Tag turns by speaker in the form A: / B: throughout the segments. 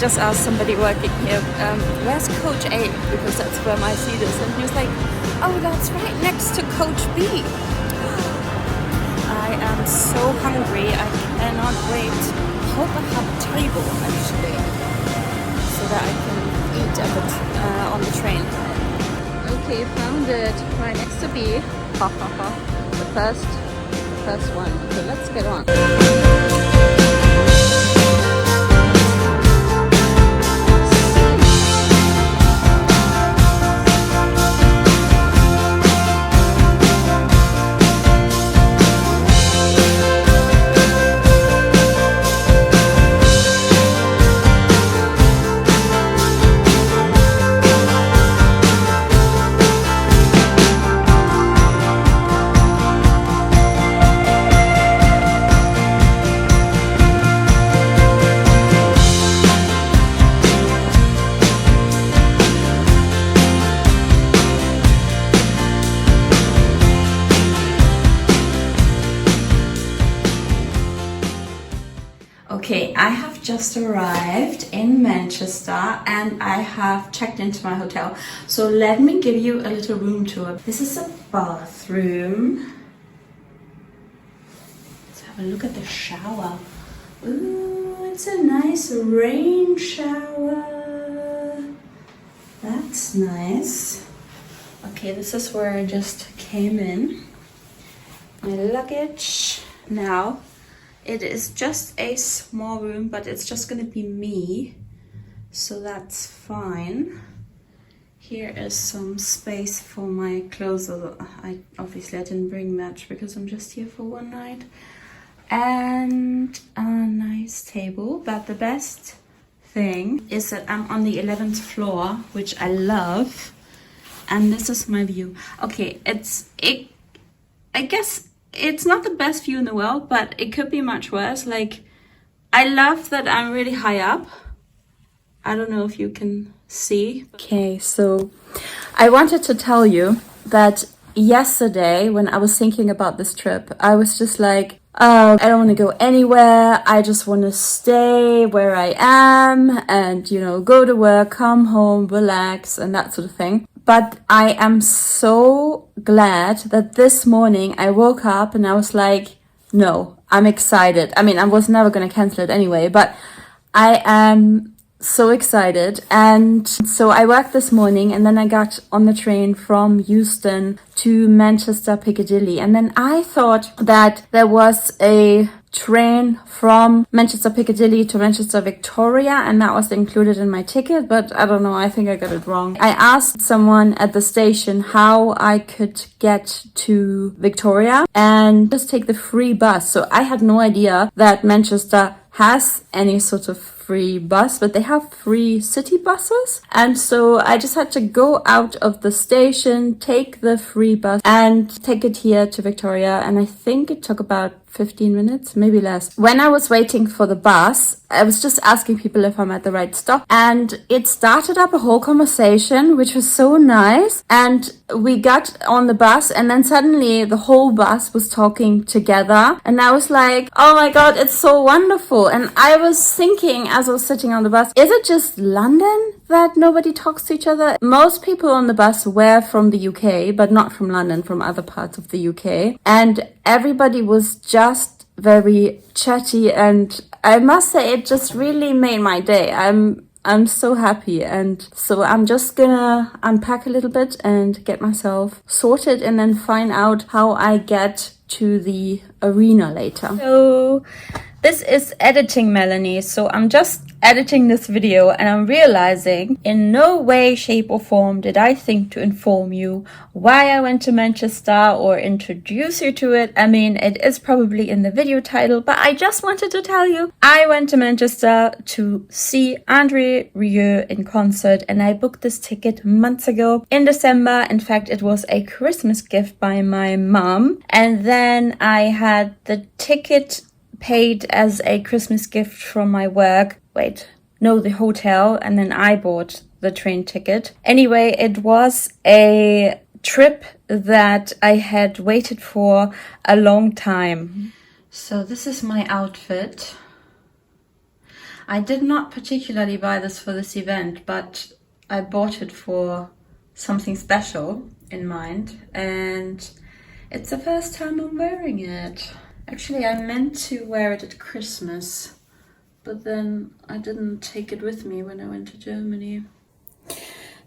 A: just asked somebody working here, where's coach A? Because that's where my seat is. And he was like, oh, that's right next to coach B. I am so hungry. I cannot wait. I hope I have a table, actually, so that I can eat on the train. Okay, found it. Right next to B. Ha ha ha. The first one. Okay, let's get on. Okay, I have just arrived in Manchester and I have checked into my hotel. So let me give you a little room tour. This is a bathroom. Let's have a look at the shower. Ooh, it's a nice rain shower. That's nice. Okay, this is where I just came in. My luggage. Now, it is just a small room, but it's just gonna be me, so that's fine. Here is some space for my clothes. I didn't bring much because I'm just here for one night. And a nice table, but the best thing is that I'm on the 11th floor, which I love. And this is my view. Okay, I guess it's not the best view in the world, but it could be much worse. Like, I love that I'm really high up. I don't know if you can see. Okay, so I wanted to tell you that yesterday when I was thinking about this trip, I was just like, I don't want to go anywhere. I just want to stay where I am and, you know, go to work, come home, relax and that sort of thing. But I am so glad that this morning I woke up and I was like, no, I'm excited. I mean, I was never going to cancel it anyway, but I am so excited. And so I worked this morning and then I got on the train from Euston to Manchester Piccadilly. And then I thought that there was a train from Manchester Piccadilly to Manchester Victoria and that was included in my ticket, but I don't know, I think I got it wrong. I asked someone at the station how I could get to Victoria and just take the free bus. So I had no idea that Manchester has any sort of free bus, but they have free city buses. And so I just had to go out of the station, take the free bus and take it here to Victoria. And I think it took about 15 minutes, maybe less. When I was waiting for the bus, I was just asking people if I'm at the right stop. And it started up a whole conversation, which was so nice. And we got on the bus and then suddenly the whole bus was talking together. And I was like, oh my God, it's so wonderful. And I was thinking as I was sitting on the bus, is it just London that nobody talks to each other? Most people on the bus were from the UK, but not from London, from other parts of the UK. And everybody was just very chatty, and I must say it just really made my day. I'm so happy, and so I'm just gonna unpack a little bit and get myself sorted and then find out how I get to the arena later. So this is editing Melanie, so I'm just editing this video and I'm realizing in no way, shape or form did I think to inform you why I went to Manchester or introduce you to it. I mean, it is probably in the video title, but I just wanted to tell you I went to Manchester to see Andre Rieu in concert and I booked this ticket months ago in December. In fact, it was a Christmas gift by my mom, and then I had the ticket paid as a Christmas gift from my work. The hotel, and then I bought the train ticket. Anyway, it was a trip that I had waited for a long time. So this is my outfit. I did not particularly buy this for this event, but I bought it for something special in mind, and it's the first time I'm wearing it. Actually, I meant to wear it at Christmas, but then I didn't take it with me when I went to Germany.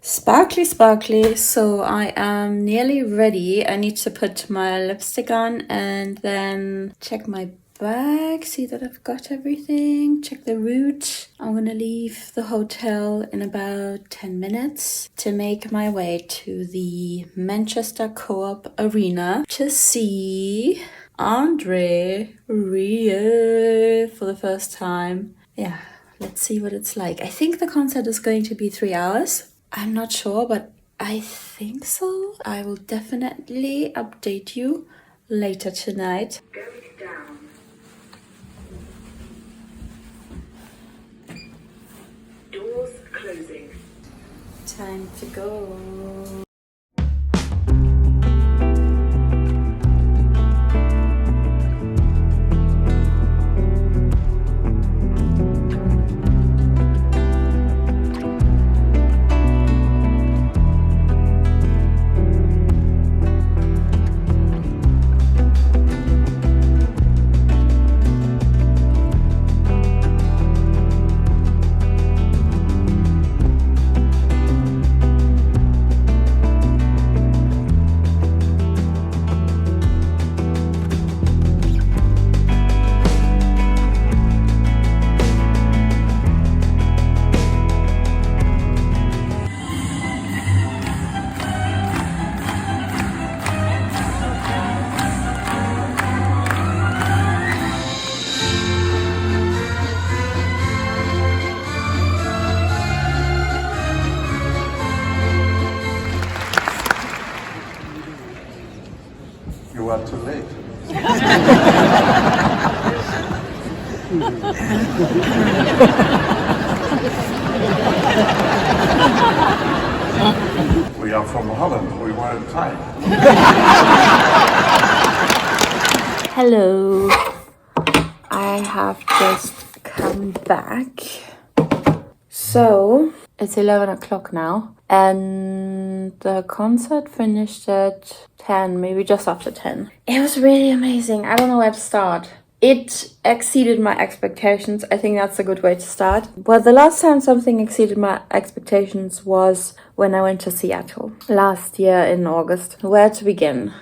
A: Sparkly, sparkly. So I am nearly ready. I need to put my lipstick on and then check my bag, see that I've got everything, check the route. I'm gonna leave the hotel in about 10 minutes to make my way to the Manchester Co-op Arena to see Andre Rieu for the first time. Yeah, let's see what it's like. I think the concert is going to be 3 hours. I'm not sure, but I think so. I will definitely update you later tonight. Going down. Doors closing. Time to go.
B: You are too late. We are from Holland. We were in time.
A: Hello. I have just come back. So it's 11 o'clock now, and the concert finished at 10, maybe just after 10. It was really amazing. I don't know where to start. It exceeded my expectations. I think that's a good way to start. Well, the last time something exceeded my expectations was when I went to Seattle last year in August. Where to begin?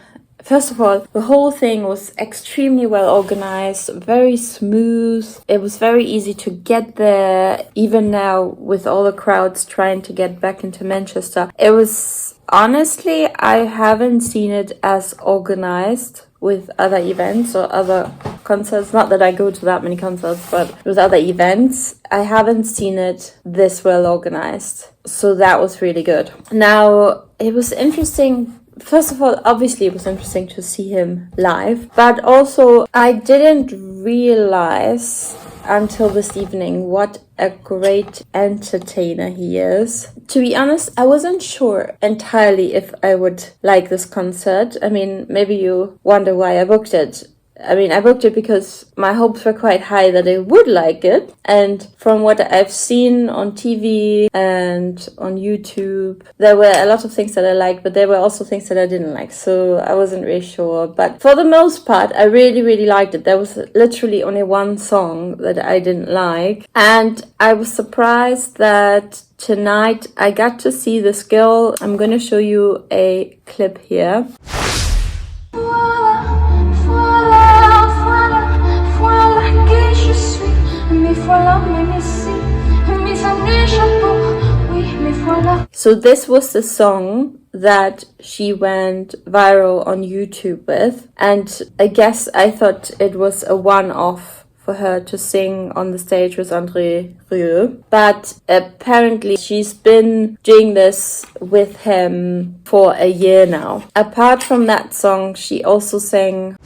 A: First of all, the whole thing was extremely well organized, very smooth. It was very easy to get there, even now with all the crowds trying to get back into Manchester. It was, honestly, I haven't seen it as organized with other events or other concerts. Not that I go to that many concerts, but with other events, I haven't seen it this well organized. So that was really good. Now, it was interesting. First of all, obviously it was interesting to see him live, but also I didn't realize until this evening what a great entertainer he is. To be honest, I wasn't sure entirely if I would like this concert. I mean, maybe you wonder why I booked it. I mean, I booked it because my hopes were quite high that I would like it. And from what I've seen on TV and on YouTube, there were a lot of things that I liked, but there were also things that I didn't like. So I wasn't really sure. But for the most part, I really, really liked it. There was literally only one song that I didn't like. And I was surprised that tonight I got to see this girl. I'm going to show you a clip here. So this was the song that she went viral on YouTube with, and I guess I thought it was a one-off for her to sing on the stage with Andre Rieu, but apparently she's been doing this with him for a year now. Apart from that song, she also sang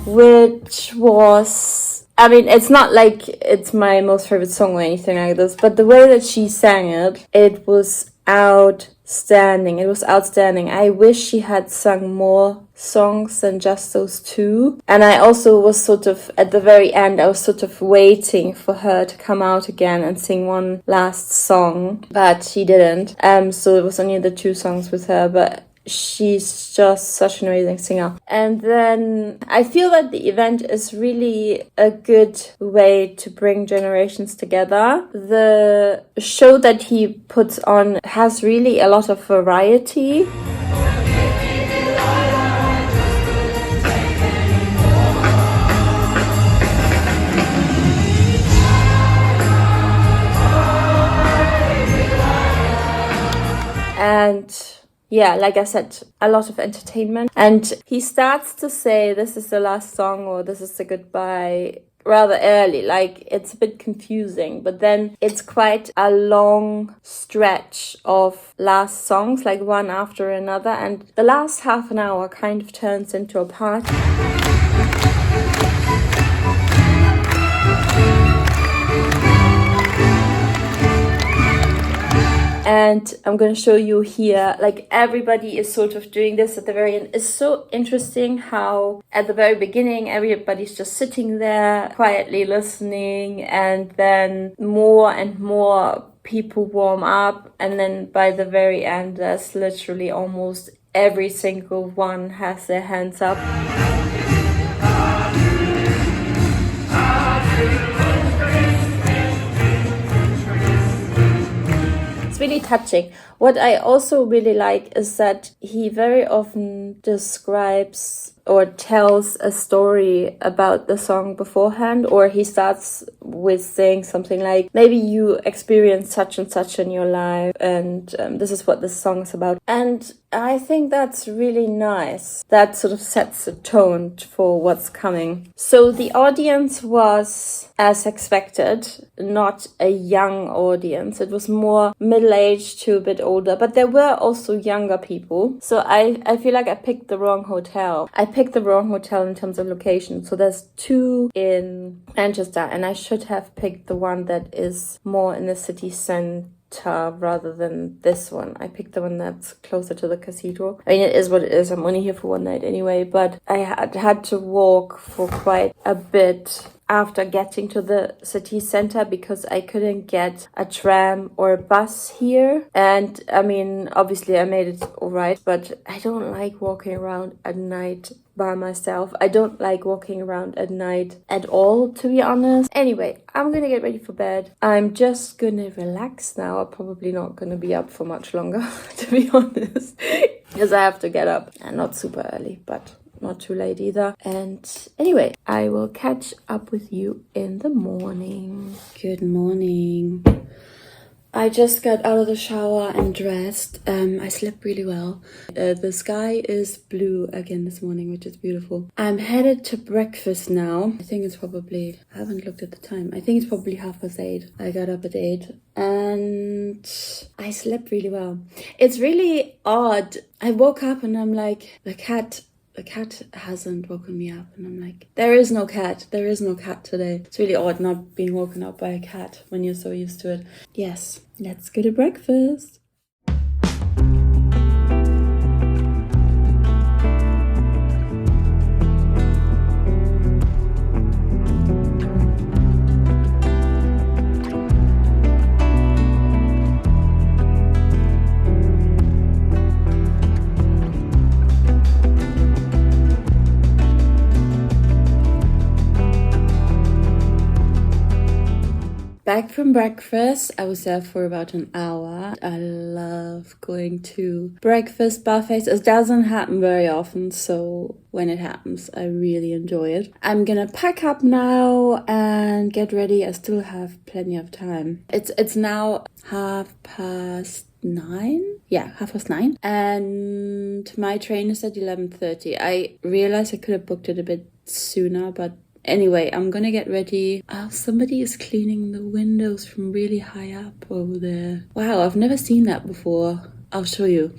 A: which was I mean, it's not like it's my most favorite song or anything like this, but the way that she sang it, it was outstanding. It was outstanding. I wish she had sung more songs than just those two. And I also was sort of, at the very end, I was sort of waiting for her to come out again and sing one last song, but she didn't. So it was only the two songs with her, but she's just such an amazing singer. And then I feel that the event is really a good way to bring generations together. The show that he puts on has really a lot of variety. And yeah, like I said, a lot of entertainment. And he starts to say, this is the last song or this is the goodbye rather early. Like, it's a bit confusing. But then it's quite a long stretch of last songs, like one after another. And the last half an hour kind of turns into a party. And I'm going to show you here, like everybody is sort of doing this at the very end. It's so interesting how at the very beginning, everybody's just sitting there quietly listening, and then more and more people warm up. And then by the very end, there's literally almost every single one has their hands up. Really touching. What I also really like is that he very often describes or tells a story about the song beforehand, or he starts with saying something like, maybe you experienced such and such in your life, and this is what this song is about. And I think that's really nice. That sort of sets the tone for what's coming. So the audience was, as expected, not a young audience. It was more middle-aged to a bit older, but there were also younger people. So I feel like I picked the wrong hotel. I picked the wrong hotel in terms of location. So there's two in Manchester, and I should have picked the one that is more in the city centre rather than this one. I picked the one that's closer to the cathedral. I mean, it is what it is. I'm only here for one night anyway, but I had to walk for quite a bit after getting to the city center because I couldn't get a tram or a bus here. And I mean, obviously I made it all right, but I don't like walking around at night by myself. I don't like walking around at night at all, to be honest. Anyway, I'm gonna get ready for bed. I'm just gonna relax now. I'm probably not gonna be up for much longer, to be honest, because I have to get up, and not super early, but not too late either. And anyway, I will catch up with you in the morning. Good morning. I just got out of the shower and dressed. I slept really well. The sky is blue again this morning, which is beautiful. I'm headed to breakfast now. I think it's probably, I haven't looked at the time. I think it's probably 8:30. I got up at 8 and I slept really well. It's really odd. I woke up and I'm like, the cat hasn't woken me up, and I'm like, there is no cat today. It's really odd not being woken up by a cat when you're so used to it. Yes, let's go to breakfast. Back from breakfast, I was there for about an hour. I love going to breakfast buffets. It doesn't happen very often, so when it happens, I really enjoy it. I'm gonna pack up now and get ready. I still have plenty of time. It's now 9:30. Yeah, 9:30. And my train is at 11:30. I realized I could have booked it a bit sooner, but anyway, I'm gonna get ready. Oh, somebody is cleaning the windows from really high up over there. Wow, I've never seen that before. I'll show you.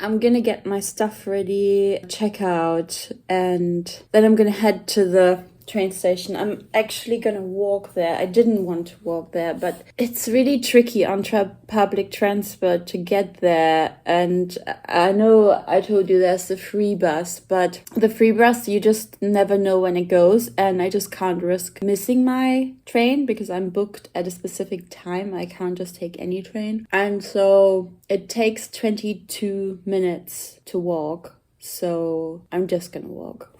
A: I'm gonna get my stuff ready, check out, and then I'm gonna head to the train station. I'm actually gonna walk there. I didn't want to walk there, but it's really tricky on public transport to get there. And I know I told you there's the free bus, but the free bus, you just never know when it goes, and I just can't risk missing my train because I'm booked at a specific time. I can't just take any train. And so it takes 22 minutes to walk. So I'm just gonna walk.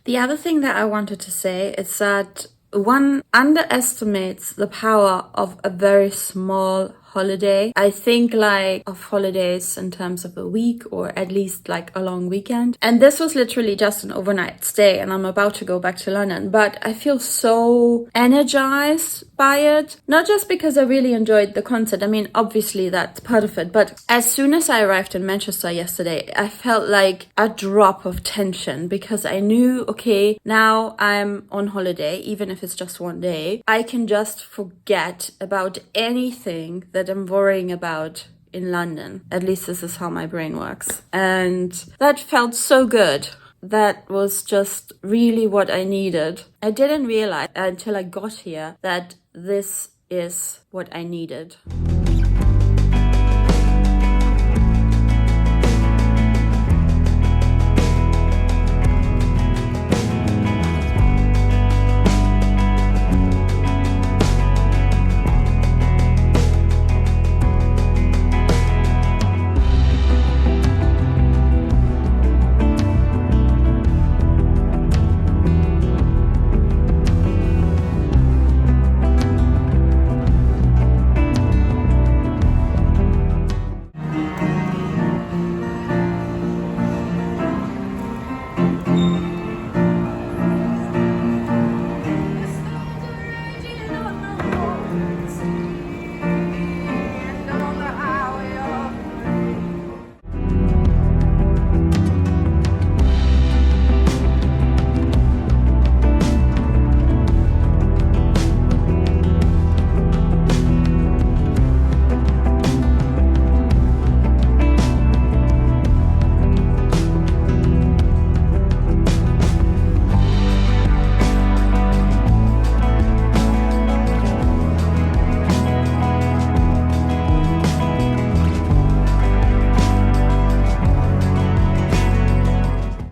A: The other thing that I wanted to say is that one underestimates the power of a very small holiday. I think like of holidays in terms of a week or at least like a long weekend. And this was literally just an overnight stay and I'm about to go back to London. But I feel so energized by it. Not just because I really enjoyed the concert. I mean, obviously that's part of it. But as soon as I arrived in Manchester yesterday, I felt like a drop of tension because I knew, okay, now I'm on holiday, even if it's just one day. I can just forget about anything that I'm worrying about in London. At least this is how my brain works. And that felt so good. That was just really what I needed. I didn't realize until I got here that this is what I needed.